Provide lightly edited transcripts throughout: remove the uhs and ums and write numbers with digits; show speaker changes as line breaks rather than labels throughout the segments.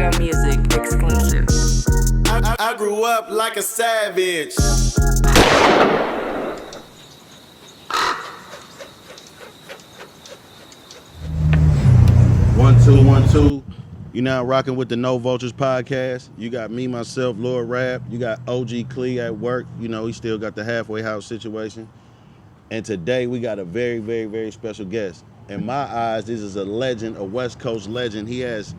Real music exclusive.
I grew up like a savage.
1 2 1 2. You now rocking with the No Vultures podcast. You got me, myself, Lord Rap. You got OG Clee at work. You know, he still got the halfway house situation. And today we got a very, very, very special guest. In my eyes, this is a legend, a West Coast legend. He has,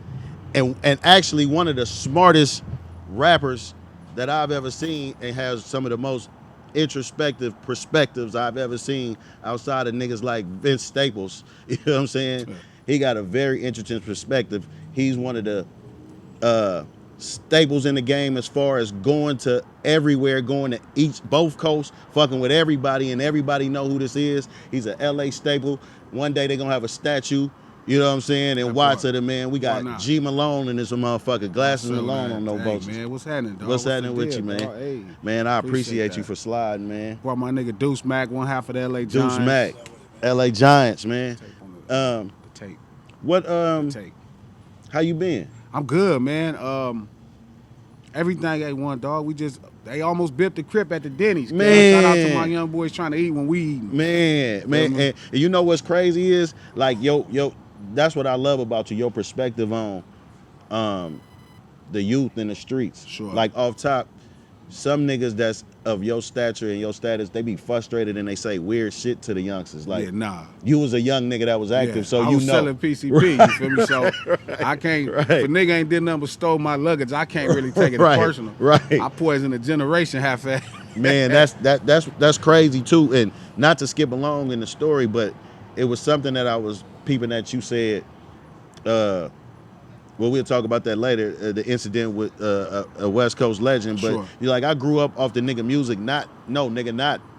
and actually one of the smartest rappers that I've ever seen, and has some of the most introspective perspectives I've ever seen outside of niggas like Vince Staples. You know what I'm saying? He got a very interesting perspective. He's one of the staples in the game as far as going to everywhere, going to both coasts, fucking with everybody, and everybody know who this is. He's a LA staple. One day they're gonna have a statue, you know what I'm saying, and Watts of the man. We got G Malone and this motherfucker, Glasses Malone on No Vultures.
Man, what's happening, dog?
What's happening with you, man?
Hey,
man, I appreciate you for sliding, man.
Brought my nigga Deuce Mac, one half of the LA Giants.
Deuce Mac, LA Giants, man.
Tape.
What
Tape.
How you been?
I'm good, man. Everything A1, dog. They almost bipped the crib at the Denny's.
Man.
Shout out to my young boys trying to eat when we eat.
Man. And you know what's crazy is, like, yo, that's what I love about you, your perspective on the youth in the streets.
Sure.
Like, off top, some niggas that's of your stature and your status, they be frustrated and they say weird shit to the youngsters. Like,
Yeah, nah.
you was a young nigga that was active, so
I
you
was
know.
selling PCP, you feel me? So I can't, if a nigga ain't did nothing but stole my luggage, I can't really take it personal.
Right.
I poisoned a generation half-ass.
Man, that's crazy too. And not to skip along in the story, but it was something that I was peeping at. You said, well, we'll talk about that later, the incident with a West Coast legend. But you're like, I grew up off the nigga music, not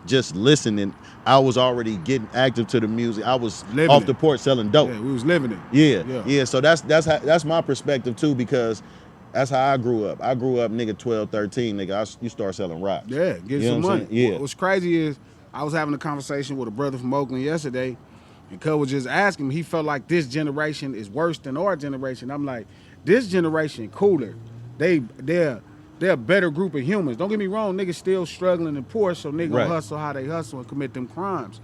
just listening. I was already getting active to the music. I was
living
off
it.
the porch selling dope.
Yeah, we was living it.
Yeah. So that's my perspective too, because that's how I grew up. I grew up, nigga, 12, 13, nigga. You start selling rocks.
Yeah, get some money. What's crazy is I was having a conversation with a brother from Oakland yesterday, and Cub was just asking me, he felt like this generation is worse than our generation. I'm like, this generation cooler. They're a better group of humans. Don't get me wrong, niggas still struggling and poor, so niggas gonna hustle how they hustle and commit them crimes.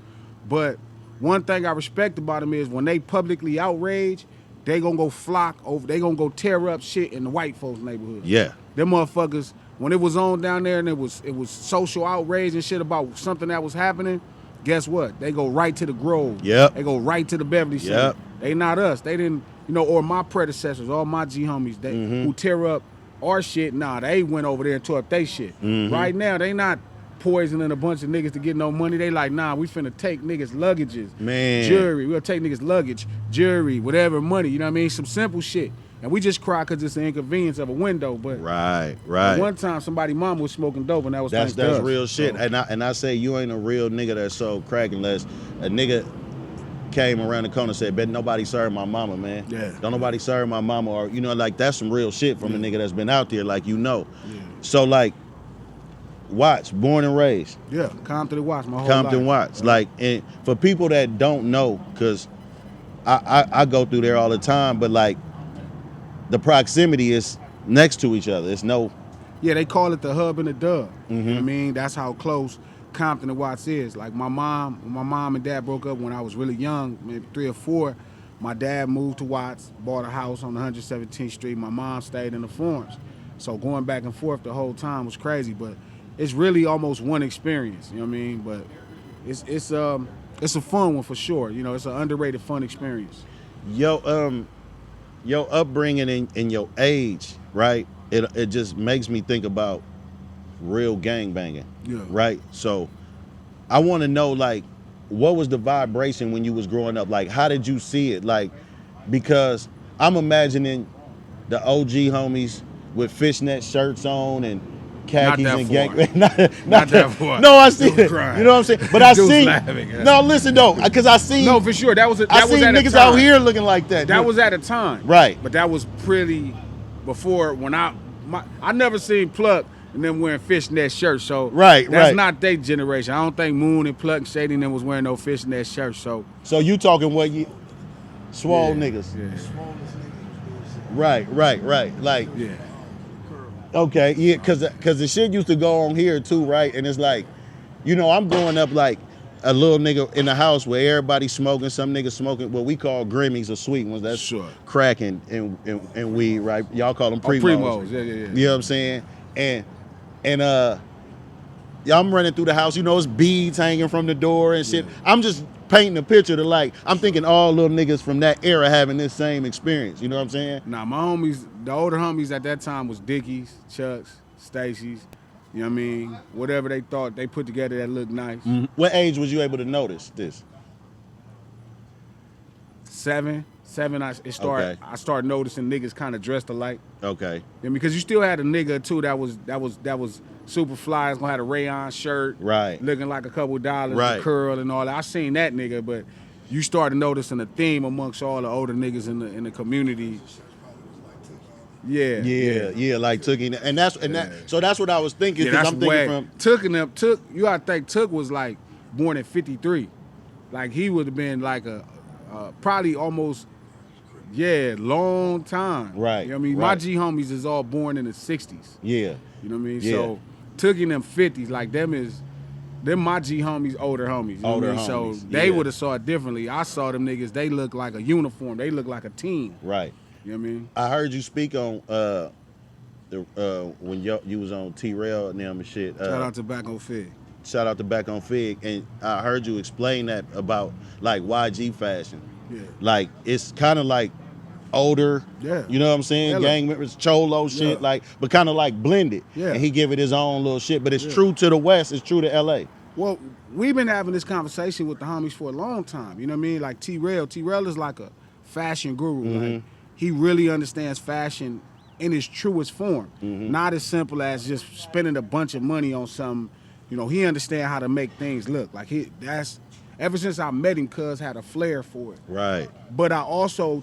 But one thing I respect about them is when they publicly outrage, they gonna go flock over, they gonna go tear up shit in the white folks' neighborhood.
Yeah.
Them motherfuckers, when it was on down there and it was social outrage and shit about something that was happening, guess what? They go right to the Grove.
Yep.
They go right to the Beverly Center.
Yep.
They not us. They didn't, or my predecessors, all my G homies, who tear up our shit, they went over there and tore up they shit. Right now, they not poisoning a bunch of niggas to get no money. They like, we finna take niggas' luggages, jewelry. We'll take niggas' luggage, jewelry, whatever, money. You know what I mean? Some simple shit. And we just cry because it's an inconvenience of a window. But
right.
One time, somebody mama was smoking dope, and that was
that's real shit. So. And I say you ain't a real nigga that sold crack unless a nigga came around the corner and said, bet nobody serve my mama, man.
Yeah.
Don't nobody serve my mama, or like that's some real shit from a nigga that's been out there, like
Yeah.
So like Watts, born and raised.
Yeah, Compton and Watts, my whole
Compton
life.
Watts. Like, and for people that don't know, cause I go through there all the time, but like the proximity is next to each other. It's no.
Yeah, they call it the hub and the dub. You know what I mean? That's how close Compton and Watts is. Like when my mom and dad broke up when I was really young, maybe 3 or 4, my dad moved to Watts, bought a house on 117th Street. My mom stayed in the Forms. So going back and forth the whole time was crazy, but it's really almost one experience, you know what I mean? But it's a fun one for sure. It's an underrated fun experience.
Your upbringing and your age, right? It just makes me think about real gang banging, right? So I want to know, like, what was the vibration when you was growing up? Like, how did you see it? Like, because I'm imagining the OG homies with fishnet shirts on and khakis and gang. not that far. No, I see it. You know what I'm saying? But I see. No, listen though, because I see.
No, for sure. That was
niggas out here looking like that.
That was at a time,
right?
But that was pretty before when I never seen Pluck and them wearing fishnet shirts. So that's not their generation. I don't think Moon and Pluck and Shady and them was wearing no fishnet shirts. So
you talking what you swole niggas?
Yeah.
Right. Like,
Yeah.
okay, yeah, cause the shit used to go on here too, right? And it's like, you know, I'm growing up like a little nigga in the house where everybody's smoking, some niggas smoking what we call Grimmies or sweet ones. That's
Sure.
crack and weed, right? Y'all call them
Oh,
primos.
primos, yeah.
You know what I'm saying? And yeah, I'm running through the house, you know, it's beads hanging from the door and shit.
Yeah.
I'm just painting a picture to like, I'm thinking all little niggas from that era having this same experience, you know what I'm saying?
Nah, my homies, the older homies at that time was Dickies, Chucks, Stacy's, you know what I mean? Whatever they thought they put together that looked nice.
What age was you able to notice this?
7, I started noticing niggas kind of dressed alike.
Okay.
And because you still had a nigga too that was super fly, gonna have a rayon shirt,
Right.
looking like a couple dollars,
Right.
the curl and all that. I seen that nigga, but you started noticing a theme amongst all the older niggas in the community.
Yeah, like Tookie, and that. So that's what I was thinking.
Yeah,
Cause
that's
I'm thinking
whack.
from
Took and them. Took, you gotta think Took was like born in '53, like he would have been like a probably almost long time.
Right,
You know what I mean? My
right.
G homies is all born in the '60s.
yeah,
You know what I mean?
Yeah.
So Took in them '50s, like them my G homies, older homies. You know
Older
what I mean?
homies,
So they
yeah.
would have saw it differently. I saw them niggas. They look like a uniform. They look like a team.
right.
You know what I mean?
I heard you speak on when you was on T-Rail and them and shit.
Shout out to Tobacco Fig.
Shout out to Back on Fig, and I heard you explain that about like YG fashion.
Yeah.
Like it's kind of like older,
Yeah.
you know what I'm saying?
Hella.
Gang members, cholo shit,
Yeah.
like, but kind of like blended.
Yeah.
And he give it his own little shit, but it's
Yeah.
true to the West, it's true to LA.
Well, we've been having this conversation with the homies for a long time. You know what I mean? Like T-Rail. T-Rail is like a fashion guru. Like he really understands fashion in its truest form. Not as simple as just spending a bunch of money on something. You know, he understands how to make things look. Like that's ever since I met him, cuz had a flair for it.
Right.
But I also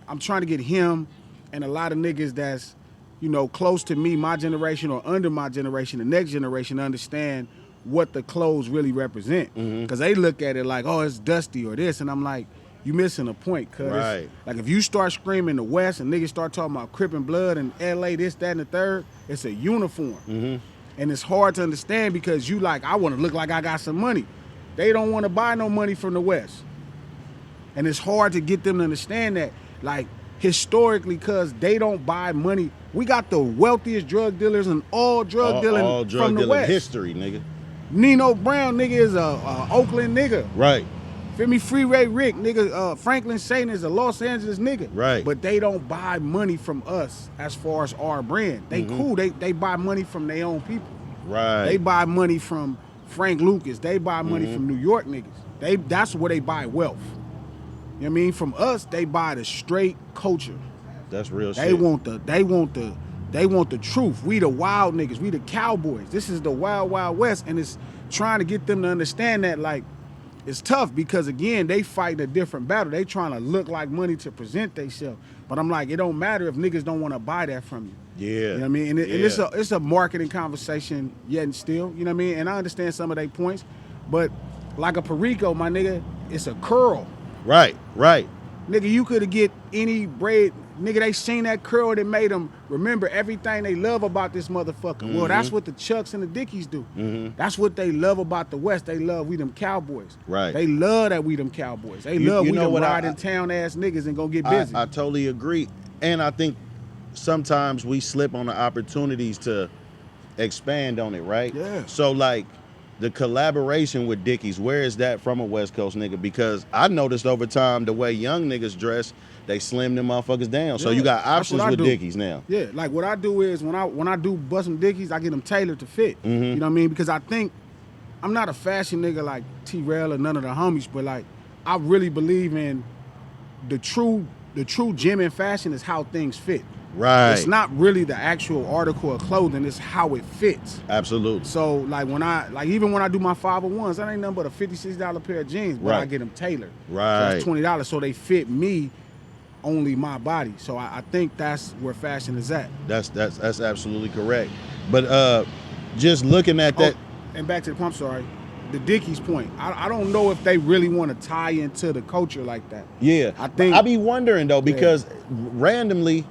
I'm trying to get him and a lot of niggas that's, you know, close to me, my generation or under my generation, the next generation, understand what the clothes really represent. Because they look at it like, oh, it's dusty or this. And I'm like, you missing a point, cuz.
Right.
Like if you start screaming the West and niggas start talking about Crip and Blood and LA, this, that, and the third, it's a uniform. And it's hard to understand because you like, I want to look like I got some money. They don't want to buy no money from the West. And it's hard to get them to understand that, like, historically, cuz they don't buy money. We got the wealthiest drug dealers in all drug dealing
all drug
from the
dealing
West.
history, nigga.
Nino Brown, nigga, is a Oakland nigga.
Right.
Feel me? Free Ray Rick, nigga. Franklin Satan is a Los Angeles nigga.
Right.
But they don't buy money from us as far as our brand. They cool. They buy money from their own people.
Right.
They buy money from Frank Lucas. They buy money from New York niggas. That's where they buy wealth. You know what I mean? From us, they buy the straight culture.
That's real
They
shit.
want the truth. We the wild niggas. We the cowboys. This is the wild, wild west. And it's trying to get them to understand that, like, it's tough because, again, they fight a different battle. They trying to look like money to present themselves. But I'm like, it don't matter if niggas don't want to buy that from you.
Yeah.
You know what I mean? And it's a marketing conversation yet and still. You know what I mean? And I understand some of their points. But like a Perico, my nigga, it's a curl.
Right.
Nigga, you could have get any braid. Nigga, they seen that curl that made them remember everything they love about this motherfucker. Well, that's what the Chucks and the Dickies do. That's what they love about the West. They love we them cowboys.
Right.
They love that we them cowboys. They
You
love we
know
them
what
riding town ass niggas and go get busy.
I totally agree. And I think sometimes we slip on the opportunities to expand on it, right?
Yeah.
So like the collaboration with Dickies, where is that from a West Coast nigga? Because I noticed over time the way young niggas dress, they slim them motherfuckers down. So
Yeah,
you got
that's
options
what I
with
do.
Dickies now.
Yeah, like what I do is when I do bust some Dickies, I get them tailored to fit. You know what I mean? Because I think I'm not a fashion nigga like T-Rail or none of the homies, but like I really believe in the true gem in fashion is how things fit.
Right.
It's not really the actual article of clothing, it's how it fits.
Absolutely.
So like even when I do my 501s, that ain't nothing but a $56 pair of jeans, but I
Right.
get them tailored.
Right.
So that's $20, so they fit me, only my body. So I think that's where fashion is at.
That's absolutely correct. But just looking at that.
And back to I'm sorry, the Dickies point. I don't know if they really want to tie into the culture like that.
Yeah,
I think
I be wondering though because randomly,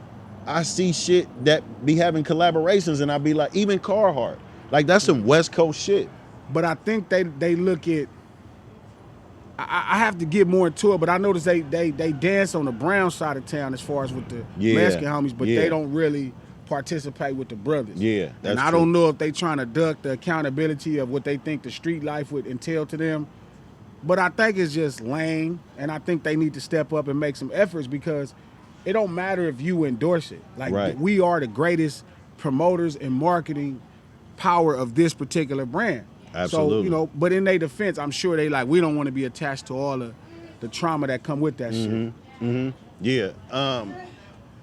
I see shit that be having collaborations, and I be like, even Carhartt, like that's some West Coast shit.
But I think they look at. I have to get more into it, but I notice they dance on the brown side of town as far as with the Mexican homies, but they don't really participate with the brothers.
Yeah, that's
and I
true.
don't know if they trying to duck the accountability of what they think the street life would entail to them. But I think it's just lame, and I think they need to step up and make some efforts because it don't matter if you endorse it. Like we are the greatest promoters and marketing power of this particular brand.
Absolutely.
So, but in their defense, I'm sure they like, we don't want to be attached to all the trauma that come with that shit.
Mm-hmm. Yeah.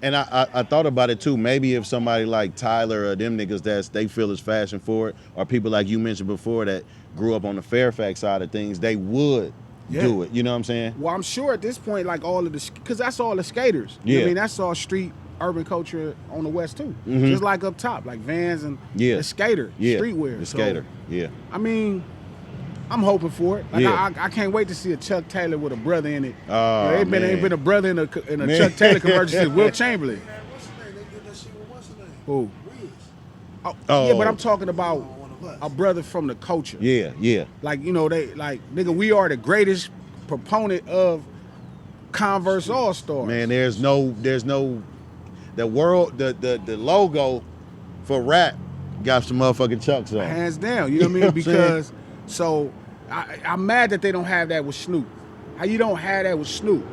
And I thought about it too. Maybe if somebody like Tyler or them niggas they feel is fashion for it, or people like you mentioned before that grew up on the Fairfax side of things, they would do it. You know what I'm saying?
Well, I'm sure at this point, like all of because that's all the skaters.
Yeah.
I mean, that's all street urban culture on the West too. Just like up top, like Vans and the skater, streetwear.
The skater,
I mean, I'm hoping for it. Like I can't wait to see a Chuck Taylor with a brother in it.
Oh,
ain't been a brother in a Chuck Taylor commercial since Will Chamberlain. Who? Oh, yeah, but I'm talking about a brother from the culture.
Yeah.
Like, they like, nigga, we are the greatest proponent of Converse All-Stars.
Man, there's no the logo for rap got some motherfucking Chucks on.
Hands down, you know what I mean? Because I'm mad that they don't have that with Snoop. How you don't have that with Snoop?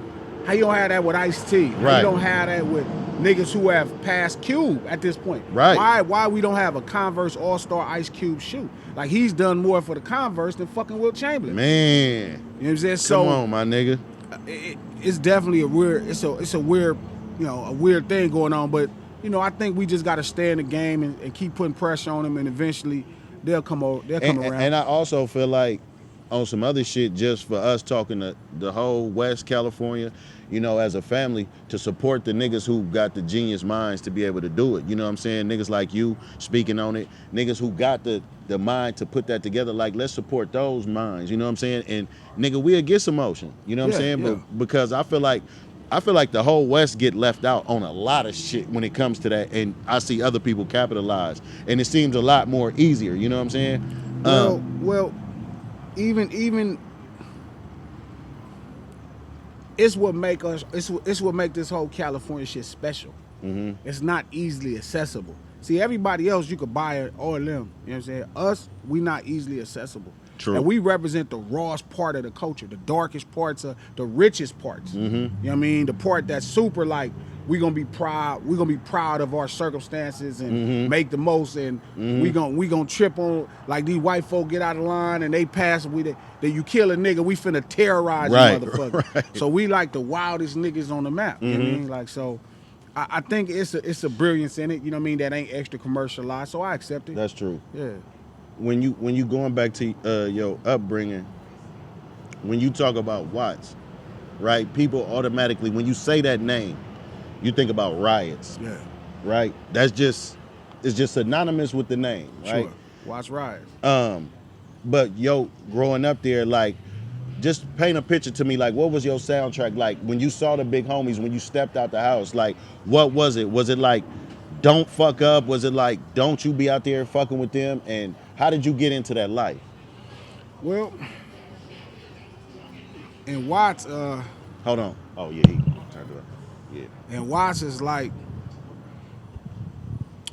How you don't have that with Ice-T? How you don't have that with niggas who have passed Cube at this point?
Right.
Why we don't have a Converse All-Star Ice Cube shoe? Like, he's done more for the Converse than fucking Will Chamberlain.
Man.
You know what I'm saying? So,
come on, my nigga.
It's definitely a weird, it's a weird, a weird thing going on, but I think we just got to stay in the game and keep putting pressure on them, and eventually they'll come around.
And I also feel like on some other shit, just for us talking to the whole West California, as a family, to support the niggas who got the genius minds to be able to do it. You know what I'm saying? Niggas like you speaking on it, niggas who got the mind to put that together, like, let's support those minds, you know what I'm saying? And nigga, we'll get some motion, you know what I'm saying?
Yeah.
But because I feel like the whole West get left out on a lot of shit when it comes to that, and I see other people capitalize, and it seems a lot more easier, you know what I'm saying?
Well, even it's what make us. It's what make this whole California shit special. It's not easily accessible. See, everybody else you could buy it, all of them. You know what I'm saying? Us, we not easily accessible.
True.
And we represent the rawest part of the culture, the darkest parts, the richest parts. You know what I mean? The part that's super like, we gonna be proud. We gonna be proud of our circumstances and make the most. And we gonna trip on, like, these white folk get out of line and they pass. That you kill a nigga, we finna terrorize you, motherfucker.
Right.
So we like the wildest niggas on the map. You know what I mean? Like, so I think it's a brilliance in it. You know what I mean? That ain't extra commercialized. So I accept it.
That's true.
Yeah.
When you going back to your upbringing, when you talk about Watts, right? People automatically, when you say that name, you think about riots.
Yeah.
Right? It's just synonymous with the name, right?
Sure. Watts riots.
But growing up there, like, just paint a picture to me, like, what was your soundtrack like when you saw the big homies, when you stepped out the house? Like, what was it? Was it like, don't fuck up? Was it like, don't you be out there fucking with them? And how did you get into that life?
Well, in Watts,
Hold on. Oh, yeah, he turned it up. Yeah.
and Watts is like,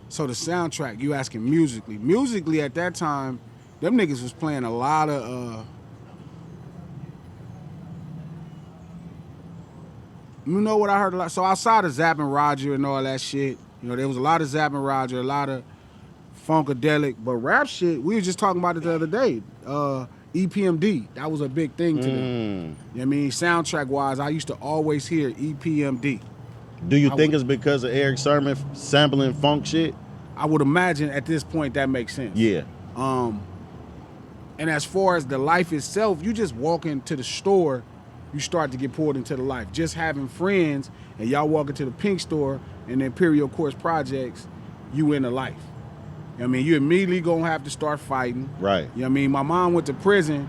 so the soundtrack, you asking musically. Musically at that time, them niggas was playing a lot of, you know what I heard a lot? So outside of Zapp and Roger and all that shit, there was a lot of Zapp and Roger, a lot of Funkadelic, but rap shit, we were just talking about it the other day. EPMD, that was a big thing to them. You know what I mean? Soundtrack-wise, I used to always hear EPMD.
Do you think it's because of Eric Sermon sampling funk shit?
I would imagine at this point that makes sense.
Yeah.
And as far as the life itself, you just walk into the store, you start to get pulled into the life. Just having friends and y'all walk into the Pink store and the Imperial Course Projects, you in the life. You know what I mean? You immediately gonna have to start fighting.
Right.
You know what I mean? My mom went to prison.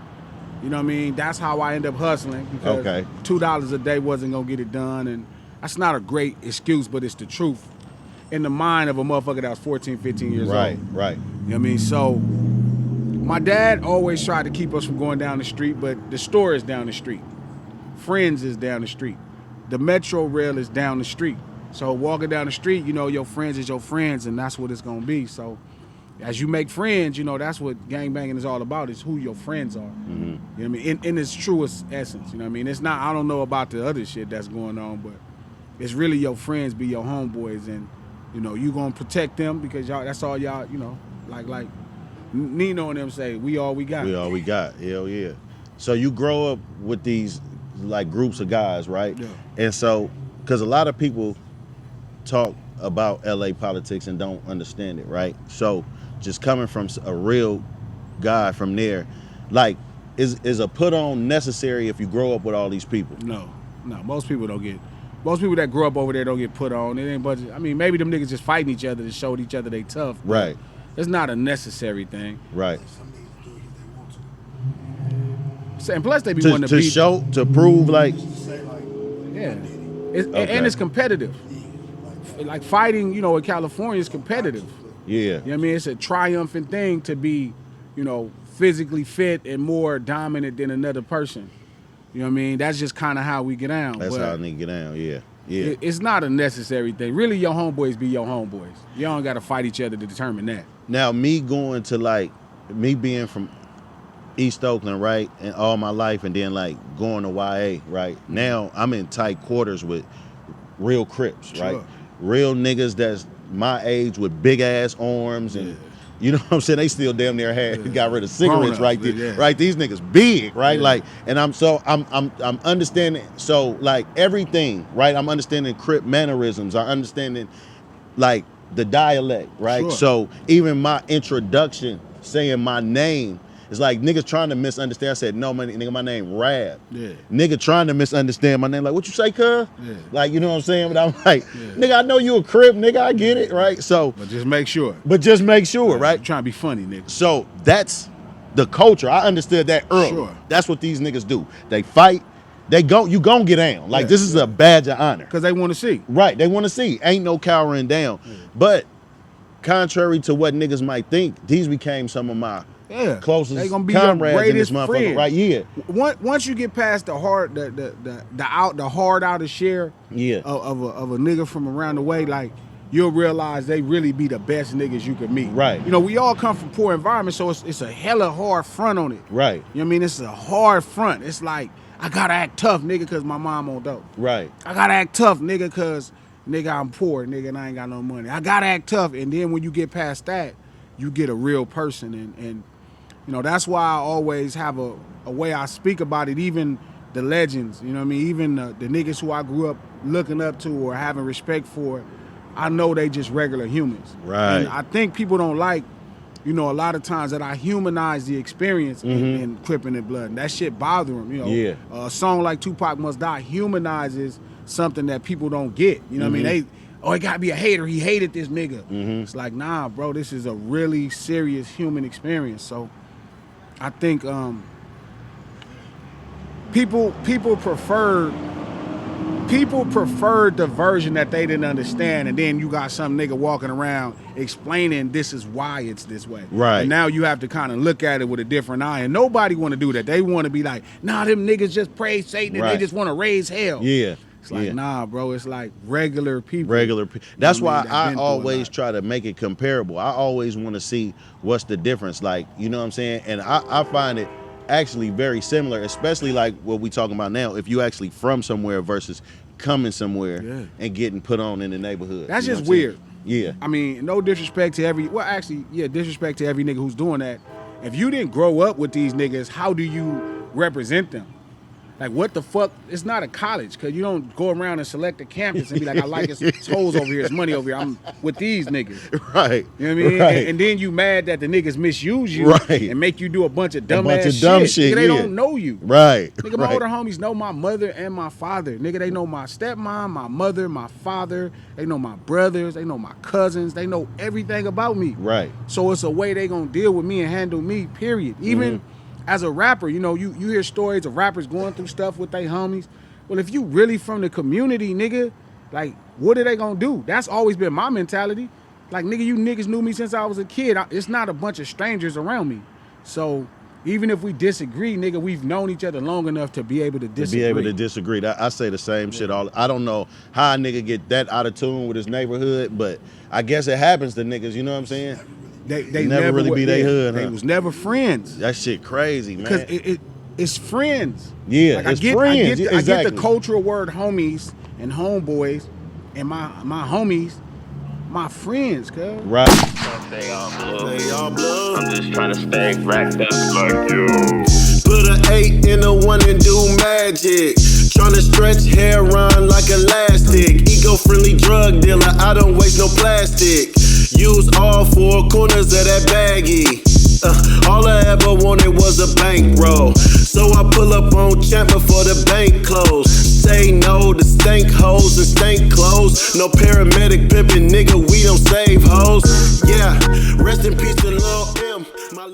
You know what I mean? That's how I end up hustling, because $2 a day wasn't gonna get it done. And that's not a great excuse, but it's the truth. in the mind of a motherfucker that was 14, 15 years
Right,
old.
right.
You know what I mean? So my dad always tried to keep us from going down the street, but the store is down the street. Friends is down the street. The Metro Rail is down the street. So walking down the street, you know, your friends is your friends, and that's what it's gonna be. So as you make friends, you know, that's what gangbanging is all about, is who your friends are.
Mm-hmm.
You know what I mean? In its truest essence, you know what I mean? It's not, I don't know about the other shit that's going on, but it's really your friends be your homeboys, and, you know, you gonna protect them because y'all, that's all y'all, you know, like Nino and them say, we all we got.
We all we got. Hell yeah. So you grow up with these like groups of guys, right?
Yeah.
And so, because a lot of people talk about LA politics and don't understand it, right? So just coming from a real guy from there, like, is a put on necessary if you grow up with all these people?
No, most people that grow up over there don't get put on. It ain't budget. I mean, maybe them niggas just fighting each other to show each other they tough. but
Right.
It's not a necessary thing.
Right.
And plus they be wanting to beat.
To prove like,
Yeah.
Okay.
And it's competitive. Like fighting, you know, in California is competitive.
yeah.
You know what I mean? It's a triumphant thing to be, you know, physically fit and more dominant than another person. You know what I mean? That's just kind of how we get down.
That's
but
how I need to get down, yeah. Yeah.
it's not a necessary thing. Really, your homeboys be your homeboys. You don't got to fight each other to determine that.
Now, me going to like, me being from East Oakland, right, and all my life, and then like going to YA, right? Now I'm in tight quarters with real Crips, right?
Sure.
Real niggas that's my age with big ass arms, and you know what I'm saying? They still damn near got rid of cigarettes, right? Right? These niggas big, right?
Yeah.
Like, and I'm understanding. So like everything, right? I'm understanding Crip mannerisms. I'm understanding like the dialect, right?
Sure.
So even my introduction, saying my name, it's like niggas trying to misunderstand. I said, no, nigga, my name Rab.
Yeah.
Nigga trying to misunderstand my name. Like, what you say, cuz?
Yeah.
Like, you know what I'm saying? But I'm like, nigga, I know you a Crip, nigga, I get it, right? So,
But just make sure.
right?
You trying to be funny, nigga.
So that's the culture. I understood that early.
Sure.
That's what these niggas do. They fight. You gon' get down. Like, this is a badge of honor.
Because they want to see.
Right, they want to see. Ain't no cowering down. But contrary to what niggas might think, these became some of my closest
they gonna be your
comrades in this
greatest
motherfucker.
friend.
Right, yeah.
Once you get past the hard, the hard outer share
Yeah.
of a nigga from around the way, like you'll realize they really be the best niggas you could meet.
Right.
You know, we all come from poor environments, so it's a hella hard front on it.
Right.
You know what I mean? It's a hard front. It's like, I gotta act tough, nigga, cause my mom on dope.
Right.
I gotta act tough, nigga, cause nigga, I'm poor, nigga, and I ain't got no money. I gotta act tough, and then when you get past that, you get a real person, and you know, that's why I always have a way I speak about it, even the legends, you know what I mean? Even the niggas who I grew up looking up to or having respect for, I know they just regular humans.
Right.
And I think people don't like, you know, a lot of times that I humanize the experience in Crippin' and Blood. And that shit bother them, you know.
Yeah.
A song like Tupac Must Die humanizes something that people don't get. You know what I mean? It gotta be a hater. He hated this nigga. It's like, nah, bro, this is a really serious human experience. So I think people preferred the version that they didn't understand, and then you got some nigga walking around explaining this is why it's this way.
Right.
And now you have to kind of look at it with a different eye, and nobody want to do that. They want to be like, nah, them niggas just praise Satan and
Right.
they just want to raise hell.
Yeah.
It's like,
yeah.
nah, bro, it's like regular people.
That's why
that
I
been through a
always
lot.
try to make it comparable. I always want to see what's the difference. Like, you know what I'm saying? And I find it actually very similar, especially like what we talking about now. If you actually from somewhere versus coming somewhere and getting put on in the neighborhood.
That's
You know
just
what I'm saying?
weird.
Yeah.
I mean, no disrespect to disrespect to every nigga who's doing that. If you didn't grow up with these niggas, how do you represent them? Like, what the fuck? It's not a college, because you don't go around and select a campus and be like, I like his toes over here, his money over here. I'm with these niggas.
Right.
You know what I mean?
Right.
And then you mad that the niggas misuse you and make you do a bunch of dumb shit. Nigga, they don't know you.
Right.
Nigga, my older homies know my mother and my father. Nigga, they know my stepmom, my mother, my father. They know my brothers. They know my cousins. They know everything about me.
Right.
So it's a way they gonna deal with me and handle me, period. Even as a rapper, you know, you hear stories of rappers going through stuff with their homies. Well, if you really from the community, nigga, Like, what are they gonna do? That's always been my mentality. Like, nigga, you niggas knew me since I was a kid. It's not a bunch of strangers around me. So even if we disagree, nigga, we've known each other long enough to be able to disagree.
I say the same shit all. I don't know how a nigga get that out of tune with his neighborhood, but I guess it happens to niggas. You know what I'm saying?
They
never really be their hood.
They was never friends.
That shit crazy, man.
Because it's friends.
Yeah,
like,
it's friends.
I get the cultural word homies and homeboys, and my homies, my friends, cuz.
Right.
They all blue.
I'm just trying to stay racked up like you.
Put an 8 in a 1 and do magic. Tryna stretch hair on like elastic. Eco-friendly drug dealer, I don't waste no plastic. Use all 4 corners of that baggie. All I ever wanted was a bankroll. So I pull up on Champ before the bank close. Say no to stank hoes and stank clothes. No paramedic pimpin', nigga, we don't save hoes. Yeah, rest in peace to Lil' M. My